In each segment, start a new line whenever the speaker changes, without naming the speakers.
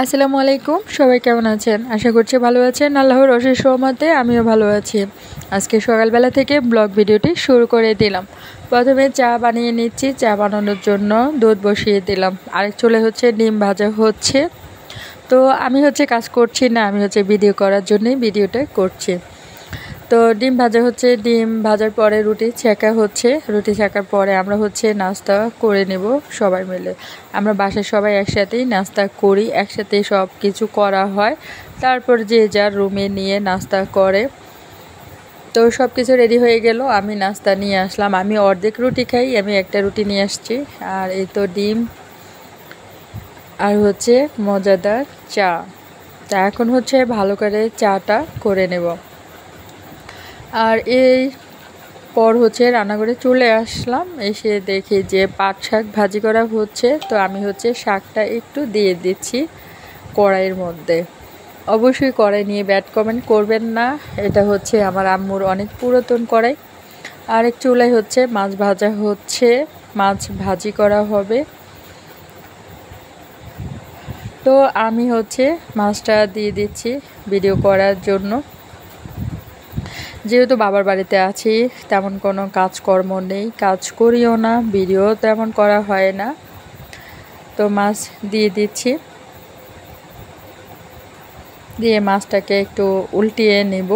আসসালামু আলাইকুম, সবাই কেমন আছেন? আশা করছি ভালো আছেন। আল্লাহর অশেষ রহমতে আমিও ভালো আছি। আজকে সকালবেলা থেকে ব্লগ ভিডিওটি শুরু করে দিলাম। প্রথমে চা বানিয়ে নিচ্ছি। চা বানানোর জন্য দুধ বসিয়ে দিলাম। আরেক চুলে ডিম ভাজা হচ্ছে। তো আমি কাজ করছি না, আমি ভিডিও করার জন্যই ভিডিওটা করছি। তো ডিম ভাজা হচ্ছে, ডিম ভাজার পরে রুটি ছেঁকা হচ্ছে। রুটি ছেঁকার পরে আমরা নাস্তা করে নেব সবাই মিলে। আমরা বাসায় সবাই একসাথেই নাস্তা করি, একসাথেই সব কিছু করা হয়। তারপর যে যার রুমে নিয়ে নাস্তা করে। তো সব কিছু রেডি হয়ে গেল, আমি নাস্তা নিয়ে আসলাম। আমি অর্ধেক রুটি খাই, আমি একটা রুটি নিয়ে আসছি। আর এই তো ডিম আর মজাদার চা। তা এখন ভালো করে চাটা করে নেব। আর এই পর রান্নাঘরে চলে আসলাম। এসে দেখি যে পাট শাক ভাজি করা হচ্ছে। তো আমি শাকটা একটু দিয়ে দিচ্ছি কড়াইয়ের মধ্যে। অবশ্যই কড়াই নিয়ে ব্যাড কমেন্ট করবেন না, এটা আমার আম্মুর অনেক পুরাতন কড়াই। আর এক চুলায় মাছ ভাজা হচ্ছে, মাছ ভাজি করা হবে। তো আমি মাছটা দিয়ে দিচ্ছি ভিডিও করার জন্য। যেহেতু বাবার বাড়িতে আছি, তেমন কোনো কাজকর্ম নেই, কাজ করিও না, ভিডিও তেমন করা হয় না। তো মাছ দিয়ে দিচ্ছি, দিয়ে মাছটাকে একটু উল্টিয়ে নেব।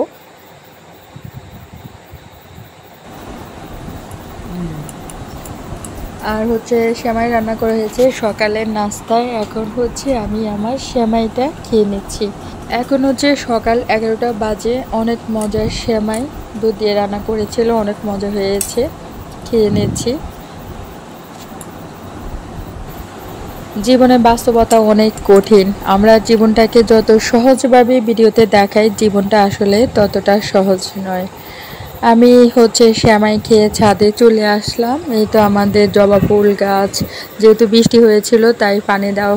আর সেমাই রান্না করা হয়েছে সকালের নাস্তায়। এখন আমি আমার সেমাইটা খেয়ে নিচ্ছি। এখন সকাল 11টা বাজে। অনেক মজার সেমাই দুধ দিয়ে রান্না করেছিল, অনেক মজা হয়েছে, খেয়ে নিচ্ছি। জীবনের বাস্তবতা অনেক কঠিন। আমরা জীবনটাকে যত সহজভাবে ভিডিওতে দেখাই, জীবনটা আসলে ততটা সহজ নয়। আমি সেমাই খেয়ে ছাদে চলে আসলাম। এই তো আমাদের জবা ফুল গাছ, যেহেতু বৃষ্টি হয়েছিল তাই পানি দেওয়া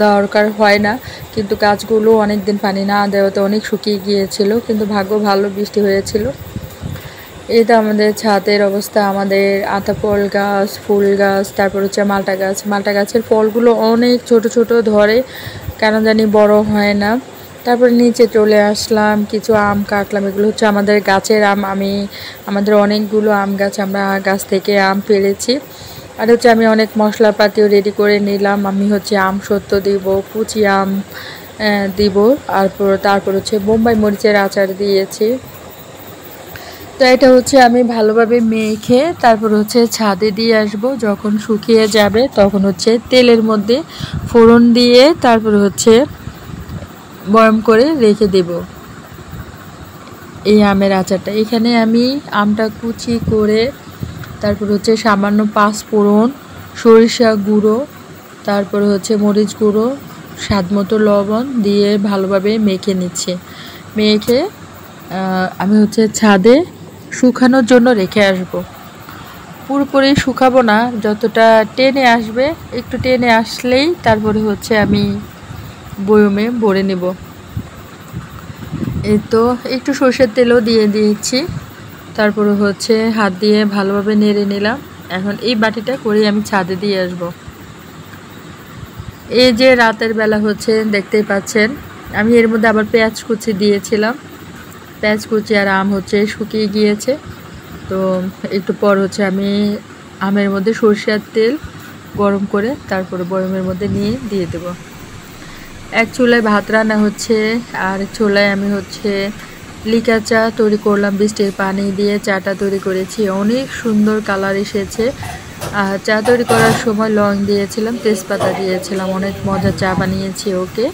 দরকার হয় না, কিন্তু গাছগুলো অনেক দিন পানি না দেওয়াতে অনেক শুকিয়ে গিয়েছিল, কিন্তু ভাগ্য ভালো বৃষ্টি হয়েছিল। এই তো আমাদের ছাদের অবস্থা। আমাদের আতাফল গাছ, ফুল গাছ, তারপর মালটা গাছ। মালটা গাছের ফলগুলো অনেক ছোট ছোট ধরে, কেন জানি বড় হয় না। তারপরে নিচে চলে আসলাম, কিছু আম কাটলাম। এগুলো আমাদের গাছের আম। আমাদের অনেকগুলো আম গাছ, আমরা গাছ থেকে আম পেড়েছি। আর আমি অনেক মশলাপাতিও রেডি করে নিলাম। আমি আম সত্ত্ব দিব, কুচি আম দিব, তারপর বোম্বাই মরিচের আচার দিয়েছি। তো এটা আমি ভালোভাবে মেখে তারপর ছাদে দিয়ে আসব। যখন শুকিয়ে যাবে তখন তেলের মধ্যে ফোড়ন দিয়ে তারপর বয়ম করে রেখে দেব এই আমের আচারটা। এখানে আমি আমটা কুচি করে তারপর সামান্য পাঁচফোড়ন, সরিষা গুঁড়ো, তারপর মরিচ গুঁড়ো, স্বাদমতো লবণ দিয়ে ভালোভাবে মেখে নিচ্ছি। মেখে আমি ছাদে শুকানোর জন্য রেখে আসব। পুরোপুরি শুকাবো না, যতটা টেনে আসবে, একটু টেনে আসলেই তারপরে আমি বয়মে ভরে নেব। এই তো একটু সরষের তেলও দিয়ে দিয়েছি। তারপরে হাত দিয়ে ভালোভাবে নেড়ে নিলাম। এখন এই বাটিটা করে আমি ছাদে দিয়ে আসব। এই যে রাতের বেলা দেখতেই পাচ্ছেন, আমি এর মধ্যে আবার পেঁয়াজ কুচি দিয়েছিলাম। পেঁয়াজ কুচি আর আম শুকিয়ে গিয়েছে। তো একটু পর আমি আমের মধ্যে সরষের তেল গরম করে তারপরে বয়মের মধ্যে নিয়ে দিয়ে দেব। এক চুলায় ভাত রান্না হচ্ছে, আর এক চুলায় আমি লিকা চা তৈরি করলাম। বৃষ্টির পানি দিয়ে চাটা তৈরি করেছি, অনেক সুন্দর কালার এসেছে। আর চা তৈরি করার সময় লং দিয়েছিলাম, তেজপাতা দিয়েছিলাম। অনেক মজা চা বানিয়েছি। ওকে।